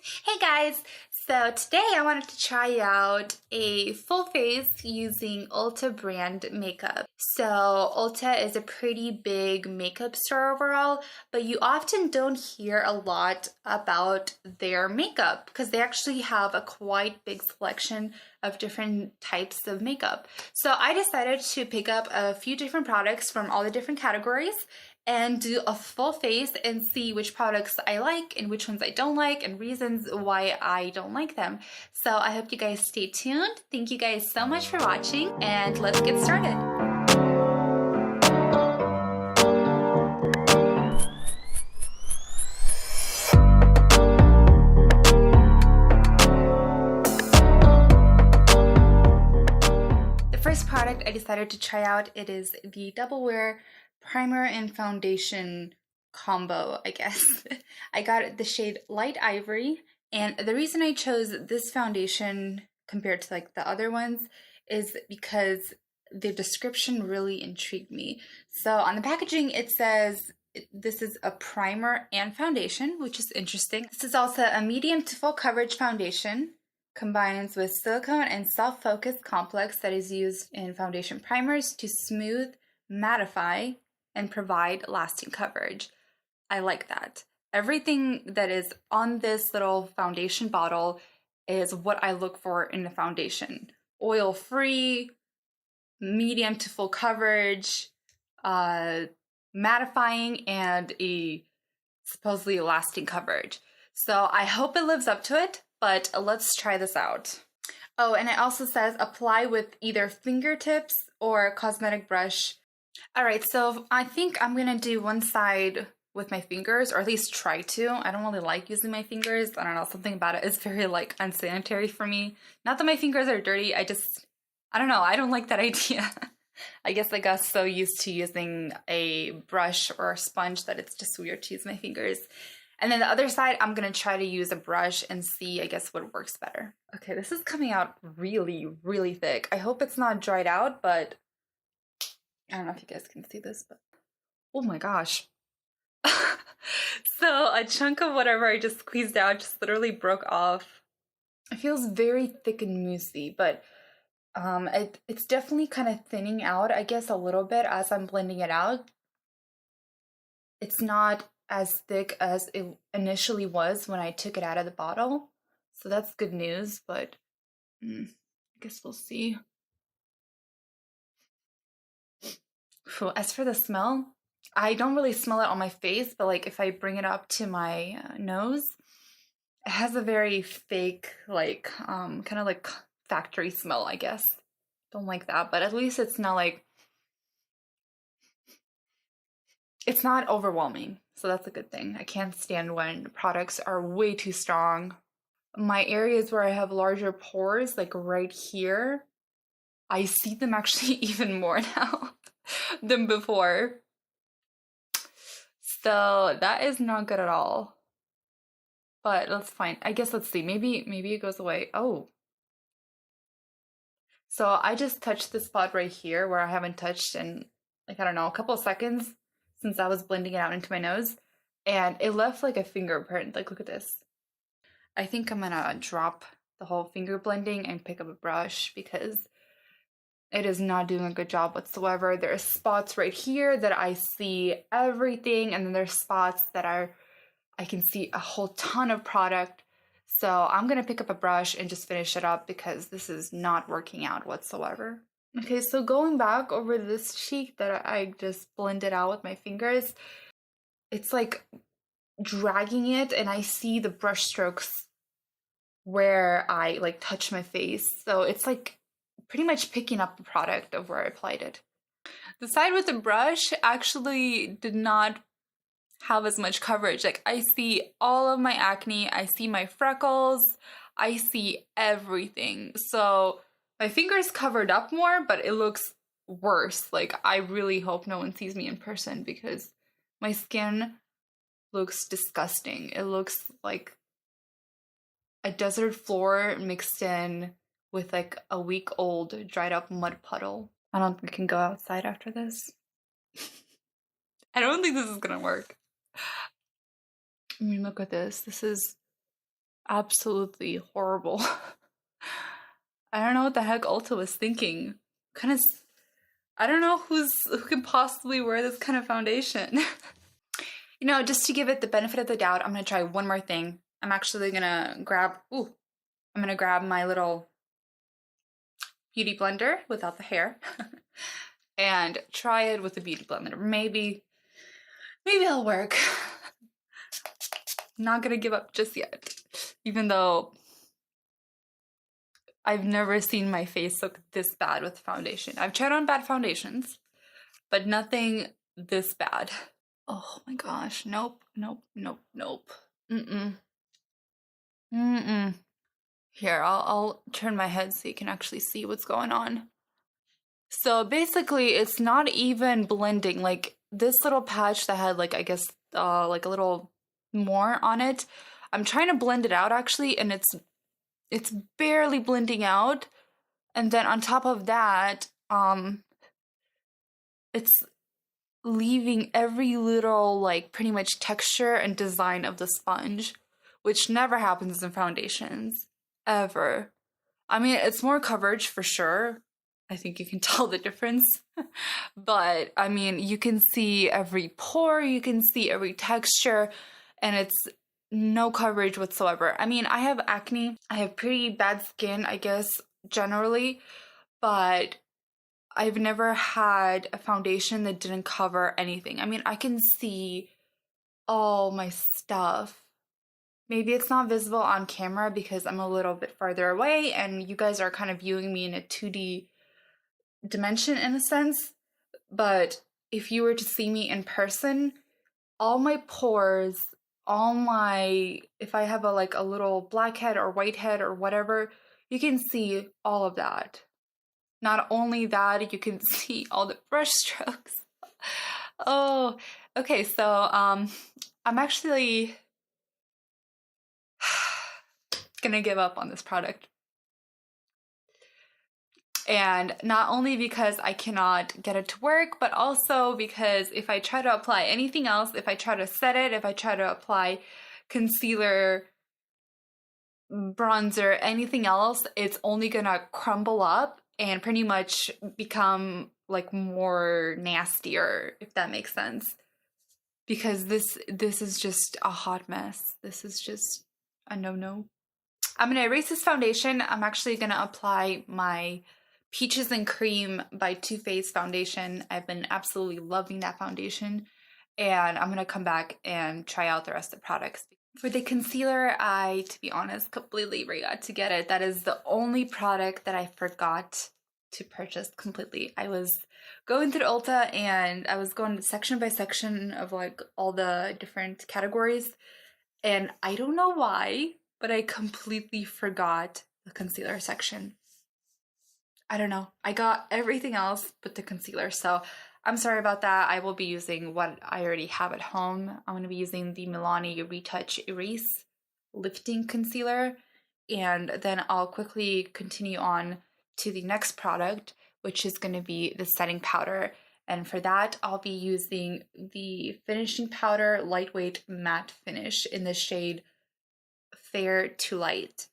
Hey guys! So today I wanted to try out a full face using Ulta brand makeup. So Ulta is a pretty big makeup store overall, but you often don't hear a lot about their makeup because they actually have a quite big selection of different types of makeup. So I decided to pick up a few different products from all the different categories and do a full face and see which products I like and which ones I don't like and reasons why I don't like them. So I hope you guys stay tuned. Thank you guys so much for watching and let's get started. The first product I decided to try out, it is the Double Wear primer and foundation combo, I guess. I got the shade Light Ivory, and the reason I chose this foundation compared to like the other ones is because the description really intrigued me. So on the packaging it says this is a primer and foundation, which is interesting. This is also a medium to full coverage foundation, combines with silicone and soft focus complex that is used in foundation primers to smooth, mattify, and provide lasting coverage. I like that. Everything that is on this little foundation bottle is what I look for in a foundation. Oil-free, medium to full coverage, mattifying, and a supposedly lasting coverage. So I hope it lives up to it, but let's try this out. Oh, and it also says apply with either fingertips or cosmetic brush. All right, so I think I'm gonna do one side with my fingers, or at least try to. I don't really like using my fingers. I don't know, something about it is very like unsanitary for me. Not that my fingers are dirty, I don't know, I don't like that idea. I guess I got so used to using a brush or a sponge that it's just weird to use my fingers. And then the other side, I'm gonna try to use a brush and see, I guess, what works better. Okay, this is coming out really, really thick. I hope it's not dried out, but I don't know if you guys can see this, but oh my gosh. So a chunk of whatever I just squeezed out just literally broke off. It feels very thick and moussey, but it's definitely kind of thinning out, I guess, a little bit as I'm blending it out. It's not as thick as it initially was when I took it out of the bottle, so that's good news, but I guess we'll see. As for the smell, I don't really smell it on my face, but like if I bring it up to my nose, it has a very fake, like kind of like factory smell, I guess. Don't like that, but at least it's not like, it's not overwhelming, so that's a good thing. I can't stand when products are way too strong. My areas where I have larger pores, like right here, I see them actually even more now than before. So that is not good at all. But that's fine. I guess let's see. Maybe it goes away. Oh. So I just touched the spot right here where I haven't touched in, like, I don't know, a couple of seconds since I was blending it out into my nose. And it left like a fingerprint. Like, look at this. I think I'm gonna drop the whole finger blending and pick up a brush because it is not doing a good job whatsoever. There are spots right here that I see everything, and then there's spots that I can see a whole ton of product. So I'm gonna pick up a brush and just finish it up because this is not working out whatsoever. Okay, so going back over this cheek that I just blended out with my fingers, it's like dragging it, and I see the brush strokes where I like touch my face. So it's like pretty much picking up the product of where I applied it. The side with the brush actually did not have as much coverage. Like, I see all of my acne, I see my freckles, I see everything. So my fingers covered up more, but it looks worse. Like, I really hope no one sees me in person because my skin looks disgusting. It looks like a desert floor mixed in with like a week-old dried up mud puddle. I don't think I can go outside after this. I don't think this is gonna work. I mean, look at this. This is absolutely horrible. I don't know what the heck Ulta was thinking. Kind of, I don't know who can possibly wear this kind of foundation. You know, just to give it the benefit of the doubt, I'm gonna try one more thing. I'm actually gonna grab, I'm gonna grab my little beauty blender without the hair and try it with the beauty blender. Maybe it'll work. Not gonna give up just yet, even though I've never seen my face look this bad with foundation. I've tried on bad foundations, but nothing this bad. Oh my gosh, nope, nope, nope, nope. Mm-mm. Mm-mm. Here, I'll turn my head so you can actually see what's going on. So basically, it's not even blending. Like this little patch that had like, I guess, like a little more on it. I'm trying to blend it out actually, and it's barely blending out. And then on top of that, it's leaving every little like pretty much texture and design of the sponge, which never happens in foundations ever. I mean, it's more coverage for sure. I think you can tell the difference. But I mean, you can see every pore, you can see every texture, and it's no coverage whatsoever. I mean, I have acne. I have pretty bad skin, I guess, generally, but I've never had a foundation that didn't cover anything. I mean, I can see all my stuff. Maybe it's not visible on camera because I'm a little bit farther away and you guys are kind of viewing me in a 2D dimension in a sense. But if you were to see me in person, all my pores, if I have a little blackhead or whitehead or whatever, you can see all of that. Not only that, you can see all the brush strokes. Oh, okay, so I'm actually gonna give up on this product. And not only because I cannot get it to work, but also because if I try to apply anything else, if I try to set it, if I try to apply concealer, bronzer, anything else, it's only gonna crumble up and pretty much become like more nastier, if that makes sense. Because this is just a hot mess. This is just a no-no. I'm gonna erase this foundation. I'm actually gonna apply my Peaches and Cream by Too Faced foundation. I've been absolutely loving that foundation. And I'm gonna come back and try out the rest of the products. For the concealer, I, to be honest, completely forgot to get it. That is the only product that I forgot to purchase completely. I was going through Ulta and I was going section by section of like all the different categories. And I don't know why, but I completely forgot the concealer section. I don't know. I got everything else but the concealer. So I'm sorry about that. I will be using what I already have at home. I'm going to be using the Milani Retouch Erase Lifting Concealer. And then I'll quickly continue on to the next product, which is going to be the setting powder. And for that, I'll be using the Finishing Powder Lightweight Matte Finish in the shade Fair to Light.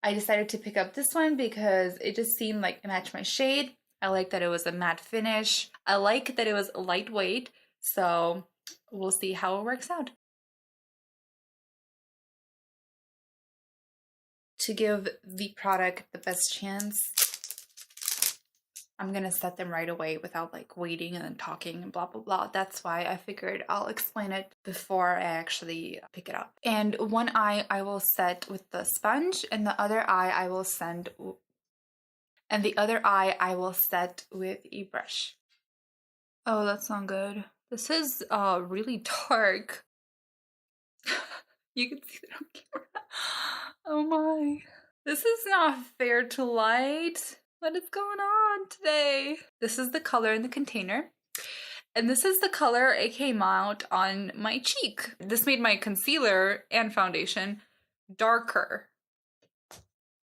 I decided to pick up this one because it just seemed like it matched my shade. I like that it was a matte finish. I like that it was lightweight, so we'll see how it works out. To give the product the best chance, I'm gonna set them right away without like waiting and then talking and blah blah blah. That's why I figured I'll explain it before I actually pick it up. And one eye I will set with the sponge, and the other eye I will set with a brush. Oh, that's not good. This is really dark. You can see that on camera. Oh my. This is not fair to light. What is going on today? This is the color in the container. And this is the color it came out on my cheek. This made my concealer and foundation darker.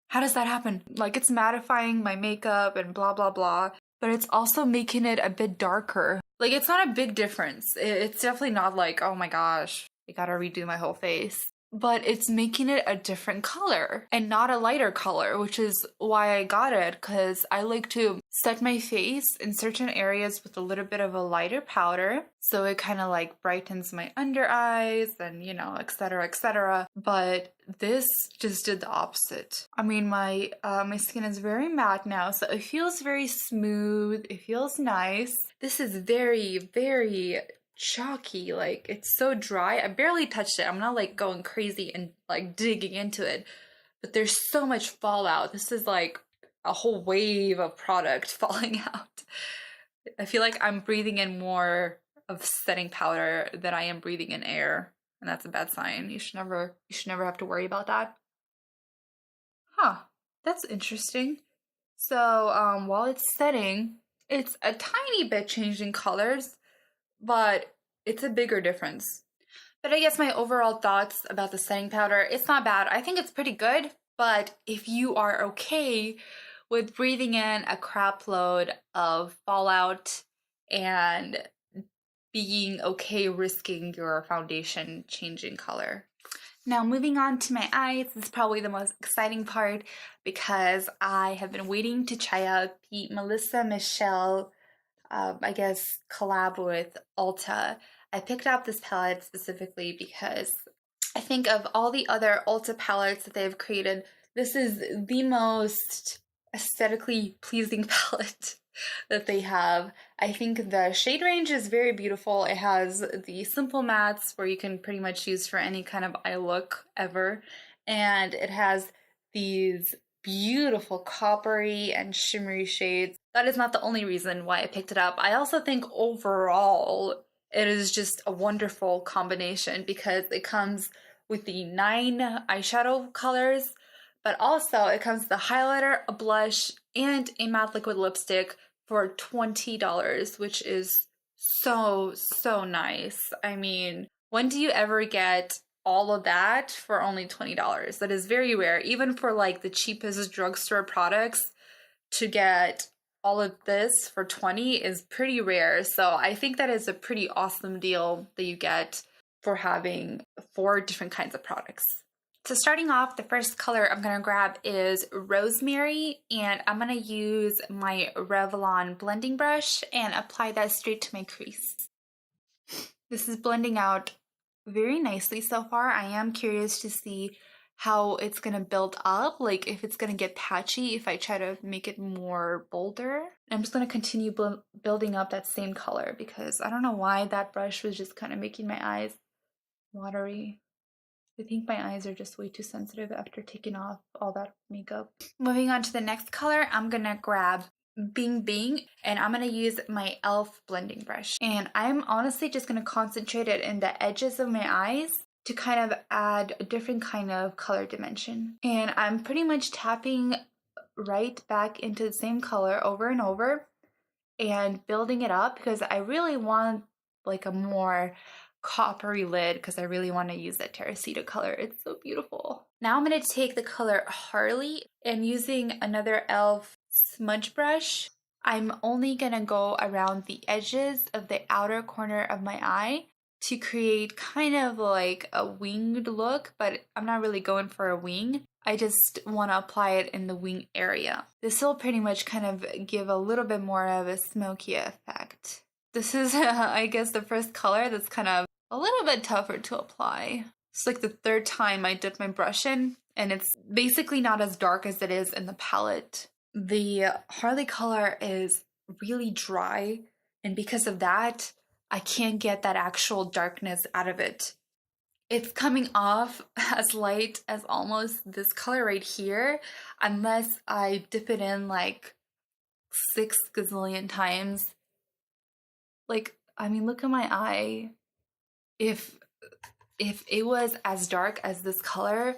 How does that happen? Like, it's mattifying my makeup and blah, blah, blah. But it's also making it a bit darker. Like, it's not a big difference. It's definitely not like, oh my gosh, I gotta redo my whole face. but it's making it a different color and not a lighter color, which is why I got it, because I like to set my face in certain areas with a little bit of a lighter powder, so it kind of like brightens my under eyes and, you know, etc, etc. But this just did the opposite. I mean, my skin is very matte now, so it feels very smooth, it feels nice. This is very, very chalky, like it's so dry. I barely touched it. I'm not like going crazy and like digging into it, but there's so much fallout. This is like a whole wave of product falling out. I feel like I'm breathing in more of setting powder than I am breathing in air, and that's a bad sign. You should never have to worry about that. Huh, that's interesting. So while it's setting, it's a tiny bit changing colors, but it's a bigger difference. But I guess my overall thoughts about the setting powder, it's not bad. I think it's pretty good, but if you are okay with breathing in a crap load of fallout and being okay risking your foundation changing color. Now moving on to my eyes, this is probably the most exciting part because I have been waiting to try out the Melissa Michelle I guess, collab with Ulta. I picked up this palette specifically because I think of all the other Ulta palettes that they've created, this is the most aesthetically pleasing palette that they have. I think the shade range is very beautiful. It has the simple mattes where you can pretty much use for any kind of eye look ever. And it has these beautiful coppery and shimmery shades. That is not the only reason why I picked it up. I also think overall it is just a wonderful combination because it comes with the 9 eyeshadow colors, but also it comes with a highlighter, a blush, and a matte liquid lipstick for $20, which is so nice. I mean, when do you ever get all of that for only $20? That is very rare. Even for like the cheapest drugstore products, to get all of this for $20 is pretty rare. So I think that is a pretty awesome deal that you get for having 4 different kinds of products. So starting off, the first color I'm going to grab is Rosemary, and I'm going to use my Revlon blending brush and apply that straight to my crease. This is blending out very nicely so far. I am curious to see how it's gonna build up, like if it's gonna get patchy if I try to make it more bolder. I'm just gonna continue building up that same color because I don't know why that brush was just kind of making my eyes watery. I think my eyes are just way too sensitive after taking off all that makeup. Moving on to the next color, I'm gonna grab Bing Bing, and I'm gonna use my e.l.f. blending brush, and I'm honestly just gonna concentrate it in the edges of my eyes to kind of add a different kind of color dimension. And I'm pretty much tapping right back into the same color over and over and building it up because I really want like a more coppery lid because I really want to use that terracita color. It's so beautiful. Now I'm going to take the color Harley and using another e.l.f. smudge brush, I'm only going to go around the edges of the outer corner of my eye to create kind of like a winged look, but I'm not really going for a wing. I just want to apply it in the wing area. This will pretty much kind of give a little bit more of a smoky effect. This is, I guess, the first color that's kind of a little bit tougher to apply. It's like the 3rd time I dipped my brush in, and it's basically not as dark as it is in the palette. The Harley color is really dry, and because of that, I can't get that actual darkness out of it. It's coming off as light as almost this color right here, unless I dip it in like 6 gazillion times. Like, I mean, look at my eye. If it was as dark as this color,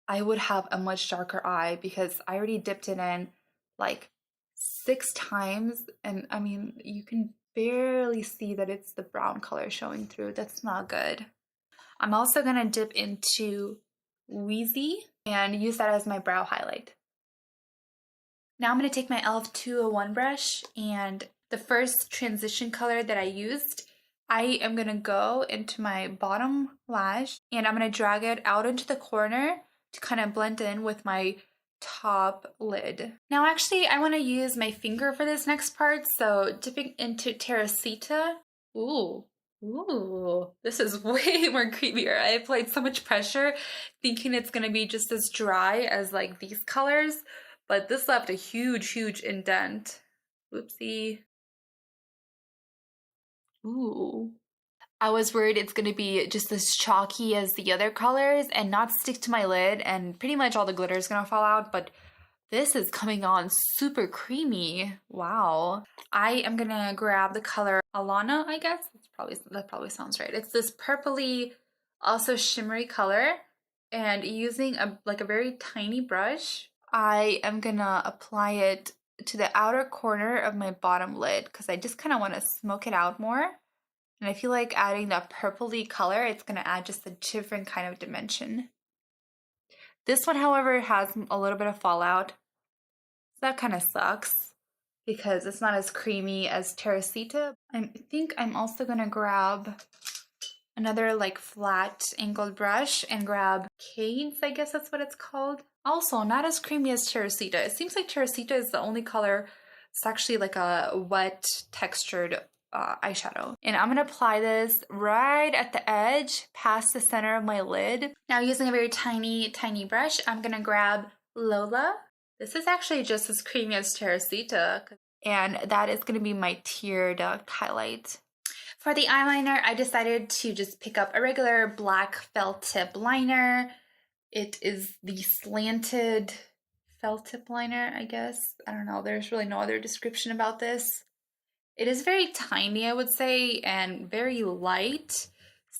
I would have a much darker eye because I already dipped it in like 6 times, and I mean, you can barely see that it's the brown color showing through. That's not good. I'm also gonna dip into Wheezy and use that as my brow highlight. Now I'm gonna take my e.l.f. 201 brush, and the first transition color that I used I am gonna go into my bottom lash and I'm gonna drag it out into the corner to kind of blend in with my top lid. Now actually I want to use my finger for this next part, so dipping into Teresita. Ooh, this is way more creamier. I applied so much pressure thinking it's gonna be just as dry as like these colors, but this left a huge indent. Whoopsie. Ooh. I was worried it's going to be just as chalky as the other colors and not stick to my lid and pretty much all the glitter is going to fall out, but this is coming on super creamy. Wow. I am going to grab the color Alana, I guess. That probably sounds right. It's this purpley, also shimmery color, and using a very tiny brush, I am going to apply it to the outer corner of my bottom lid because I just kind of want to smoke it out more. And I feel like adding that purpley color, it's going to add just a different kind of dimension. This one, however, has a little bit of fallout. So that kind of sucks because it's not as creamy as Teresita. I think I'm also going to grab another like flat angled brush and grab Cade's, I guess that's what it's called. Also, not as creamy as Teresita. It seems like Teresita is the only color it's actually like a wet textured eyeshadow. And I'm gonna apply this right at the edge past the center of my lid. Now using a very tiny brush, I'm gonna grab Lola. This is actually just as creamy as Teresita, and that is gonna be my tear duct highlight. For the eyeliner, I decided to just pick up a regular black felt tip liner. It is the Slanted felt tip liner, I guess. I don't know, there's really no other description about this. It is very tiny, I would say, and very light.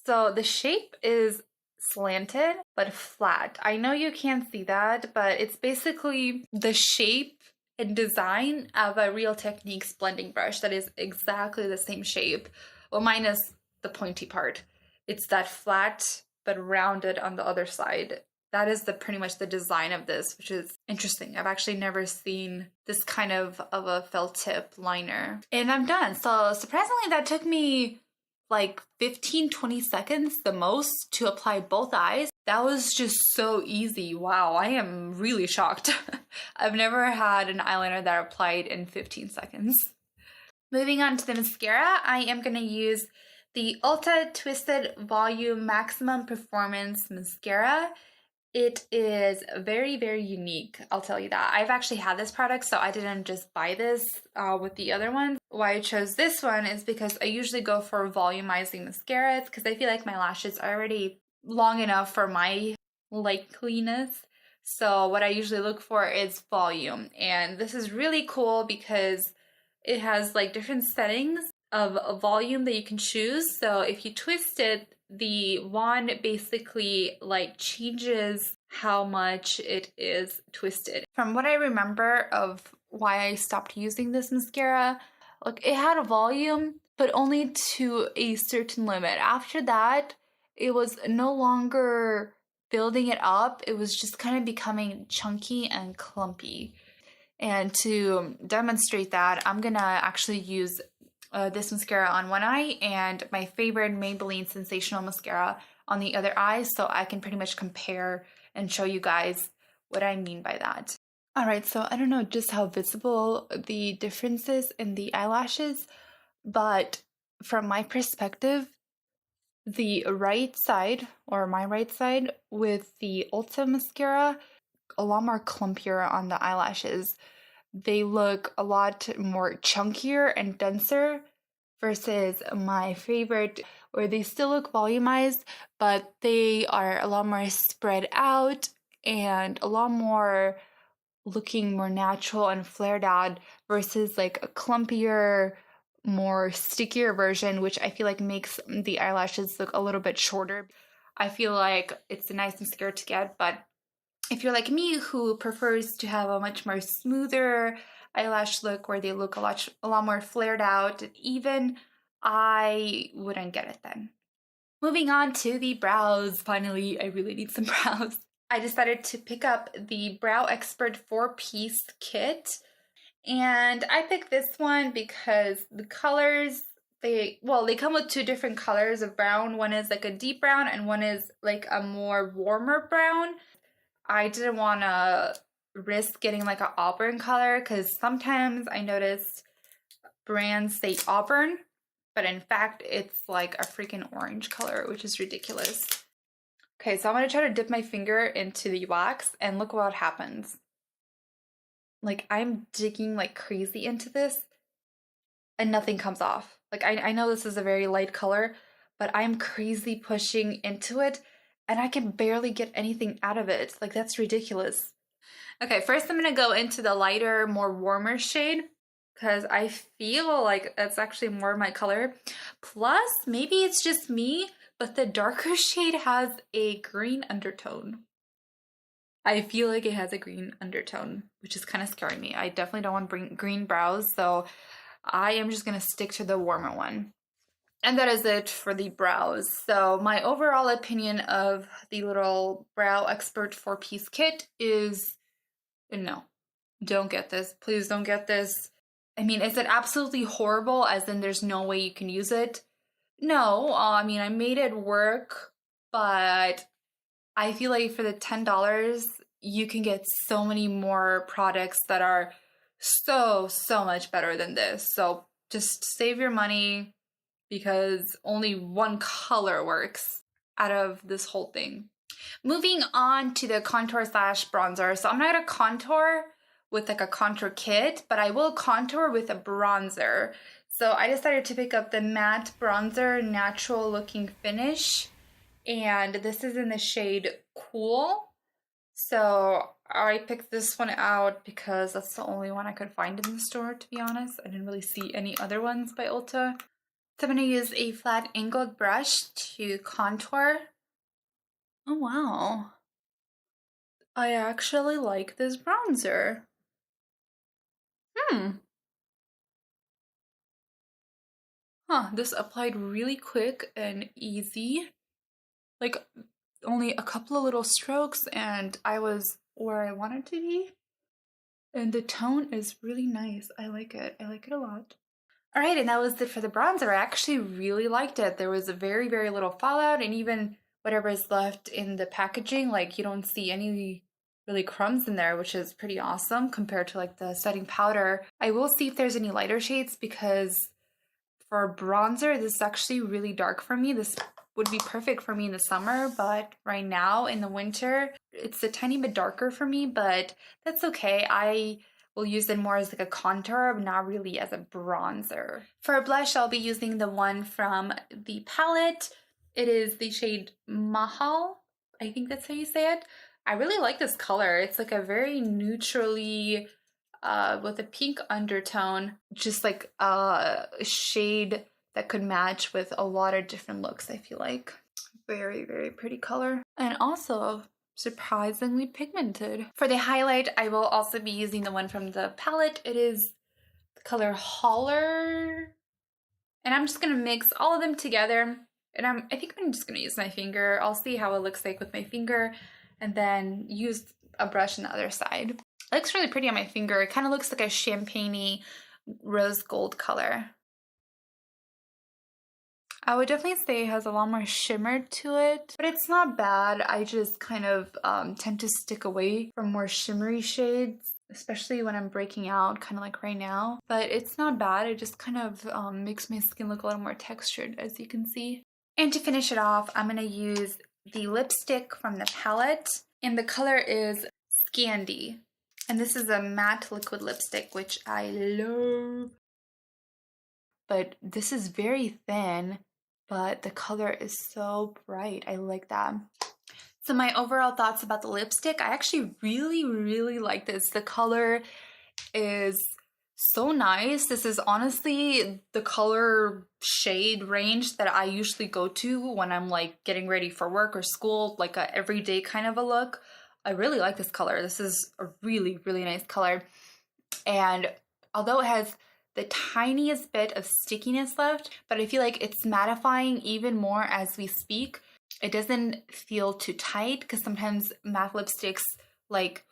So the shape is slanted but flat. I know you can't see that, but it's basically the shape and design of a Real Techniques blending brush that is exactly the same shape. Well, minus the pointy part. It's that flat but rounded on the other side. That is pretty much the design of this, which is interesting. I've actually never seen this kind of a felt tip liner. And I'm done. So surprisingly, that took me like 15-20 seconds the most to apply both eyes. That was just so easy. Wow, I am really shocked. I've never had an eyeliner that applied in 15 seconds. Moving on to the mascara, I am going to use the Ulta Twisted Volume Maximum Performance Mascara. It is very unique, I'll tell you that. I've actually had this product, so I didn't just buy this with the other ones. Why I chose this one is because I usually go for volumizing mascaras because I feel like my lashes are already long enough for my likeliness. So what I usually look for is volume. And this is really cool because it has like different settings of a volume that you can choose. So if you twist it, the wand basically like changes how much it is twisted. From what I remember of why I stopped using this mascara, like it had a volume, but only to a certain limit. After that, it was no longer building it up. It was just kind of becoming chunky and clumpy. And to demonstrate that, I'm gonna actually use this mascara on one eye and my favorite Maybelline Sensational Mascara on the other eye, so I can pretty much compare and show you guys what I mean by that. Alright, so I don't know just how visible the difference is in the eyelashes, but from my perspective, the right side, or my right side, with the Ulta mascara, a lot more clumpier on the eyelashes. They look a lot more chunkier and denser versus my favorite, where they still look volumized, but they are a lot more spread out and a lot more looking more natural and flared out versus like a clumpier, more stickier version, which I feel like makes the eyelashes look a little bit shorter. I feel like it's a nice mascara to get, but if you're like me who prefers to have a much more smoother eyelash look where they look a lot more flared out and even, I wouldn't get it then. Moving on to the brows. Finally, I really need some brows. I decided to pick up the Brow Expert 4-piece kit. And I picked this one because the colors They come with two different colors of brown. One is like a deep brown and one is like a more warmer brown. I didn't want to risk getting like an auburn color because sometimes I noticed brands say auburn, but in fact it's like a freaking orange color, which is ridiculous. Okay, so I'm going to try to dip my finger into the wax and look what happens. Like, I'm digging like crazy into this and nothing comes off. Like, I know this is a very light color, but I'm crazy pushing into it and I can barely get anything out of it. Like, that's ridiculous. Okay, first I'm gonna go into the lighter, more warmer shade because I feel like that's actually more my color. Plus, maybe it's just me, but the darker shade has a green undertone. I feel like it has a green undertone, which is kind of scaring me. I definitely don't want to bring green brows, so I am just gonna stick to the warmer one. And that is it for the brows. So my overall opinion of the little Brow Expert 4-piece kit is no, don't get this. Please don't get this. I mean, is it absolutely horrible as in there's no way you can use it? No, I mean, I made it work, but I feel like for the $10, you can get so many more products that are so much better than this. So just save your money because only one color works out of this whole thing. Moving on to the contour slash bronzer. So I'm not gonna contour with like a contour kit, but I will contour with a bronzer. So I decided to pick up the matte bronzer natural looking finish. And this is in the shade Cool. So I picked this one out because that's the only one I could find in the store, to be honest. I didn't really see any other ones by Ulta. So I'm going to use a flat angled brush to contour. Oh wow. I actually like this bronzer. This applied really quick and easy. Like only a couple of little strokes and I was where I wanted to be. And the tone is really nice. I like it. I like it a lot. All right, and that was it for the bronzer. I actually really liked it. There was a very little fallout, and even whatever is left in the packaging, like you don't see any really crumbs in there, which is pretty awesome compared to like the setting powder. I will see if there's any lighter shades because for bronzer, this is actually really dark for me. This would be perfect for me in the summer, but right now in the winter, it's a tiny bit darker for me, but that's okay. I will use it more as like a contour, but not really as a bronzer. For a blush, I'll be using the one from the palette. It is the shade Mahal. I think that's how you say it. I really like this color. It's like a very neutrally, with a pink undertone, just like a shade that could match with a lot of different looks, I feel like. Very pretty color. And also surprisingly pigmented. For the highlight, I will also be using the one from the palette. It is the color Holler. And I'm just gonna mix all of them together. And I think I'm just gonna use my finger. I'll see how it looks like with my finger and then use a brush on the other side. It looks really pretty on my finger. It kind of looks like a champagne-y rose gold color. I would definitely say it has a lot more shimmer to it, but it's not bad. I just kind of tend to stick away from more shimmery shades, especially when I'm breaking out, kind of like right now. But it's not bad. It just kind of makes my skin look a little more textured, as you can see. And to finish it off, I'm going to use the lipstick from the palette, and the color is Scandy. And this is a matte liquid lipstick, which I love. But this is very thin, but the color is so bright. I like that. So my overall thoughts about the lipstick, I actually really like this. The color is so nice. This is honestly the color shade range that I usually go to when I'm like getting ready for work or school, like a everyday kind of a look. I really like this color. This is a really nice color. And although it has the tiniest bit of stickiness left, but I feel like it's mattifying even more as we speak. It doesn't feel too tight because sometimes matte lipsticks like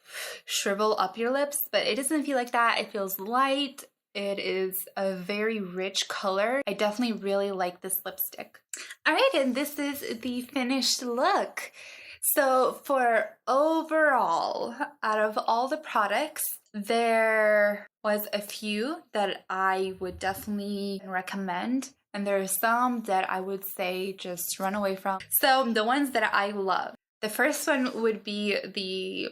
shrivel up your lips, but it doesn't feel like that. It feels light It is a very rich color. I definitely really like this lipstick. All right, and this is the finished look. So for overall, out of all the products, there was a few that I would definitely recommend, and there are some that I would say just run away from. So the ones that I love, the first one would be the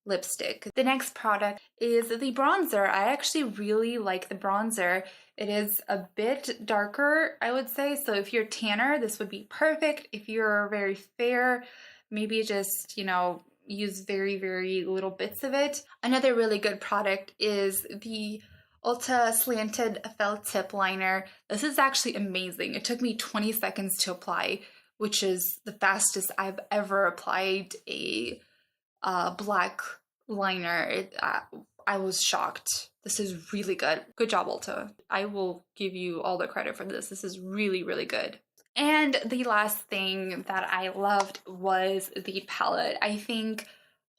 lipstick. The next product is the bronzer. I actually really like the bronzer. It is a bit darker, I would say. So if you're tanner, this would be perfect. If you're very fair, maybe just, use very, very little bits of it. Another really good product is the Ulta Slanted Felt Tip Liner. This is actually amazing. It took me 20 seconds to apply, which is the fastest I've ever applied a black liner. I was shocked. This is really good. Good job, Ulta. I will give you all the credit for this. This is really, really good. And the last thing that I loved was the palette. I think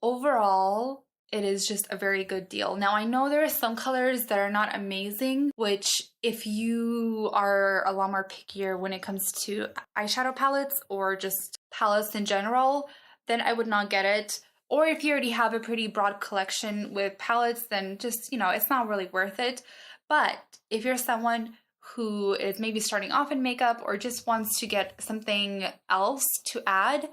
overall, it is just a very good deal. Now, I know there are some colors that are not amazing, which if you are a lot more pickier when it comes to eyeshadow palettes or just palettes in general, then I would not get it. Or if you already have a pretty broad collection with palettes, then just, it's not really worth it. But if you're someone who is maybe starting off in makeup or just wants to get something else to add,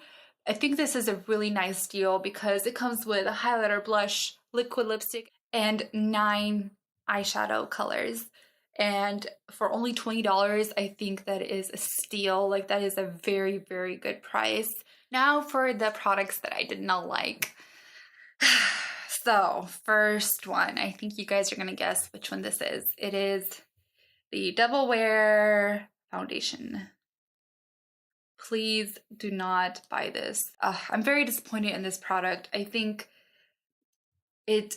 I think this is a really nice deal because it comes with a highlighter, blush, liquid lipstick, and 9 eyeshadow colors. And for only $20, I think that is a steal. Like, that is a very, very good price. Now for the products that I did not like. So, first one, I think you guys are going to guess which one this is. It is the Double Wear Foundation. Please do not buy this. I'm very disappointed in this product. I think it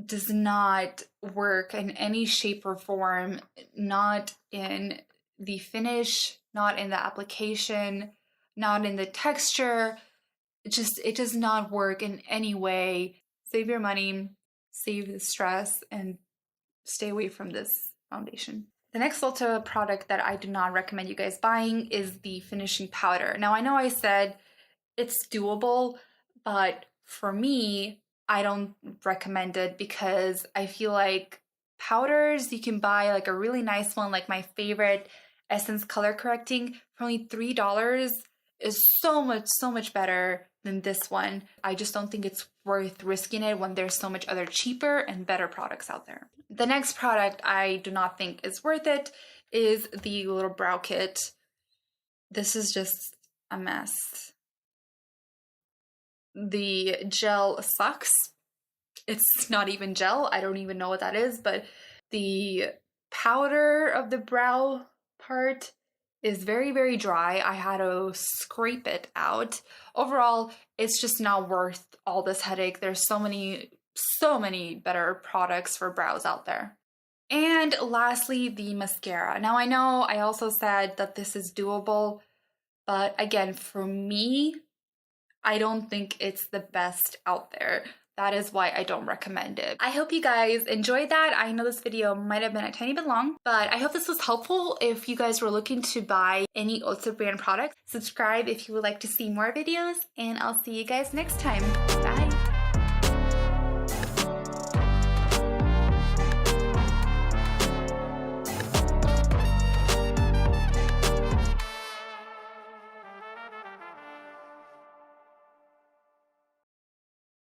does not work in any shape or form, not in the finish, not in the application, not in the texture. It does not work in any way. Save your money, save the stress, and stay away from this foundation. The next Ulta product that I do not recommend you guys buying is the finishing powder. Now, I know I said it's doable, but for me, I don't recommend it because I feel like powders, you can buy like a really nice one, like my favorite Essence Color Correcting for only $3 is so much better than this one. I just don't think it's worth risking it when there's so much other cheaper and better products out there. The next product I do not think is worth it is the little brow kit. This is just a mess. The gel sucks. It's not even gel. I don't even know what that is, but the powder of the brow part is very, very dry. I had to scrape it out. Overall, it's just not worth all this headache. There's so many better products for brows out there. And lastly, the mascara. Now, I know I also said that this is doable, but again, for me, I don't think it's the best out there. That is why I don't recommend it. I hope you guys enjoyed that. I know this video might have been a tiny bit long, but I hope this was helpful. If you guys were looking to buy any Ulta brand products, subscribe if you would like to see more videos, and I'll see you guys next time. Bye.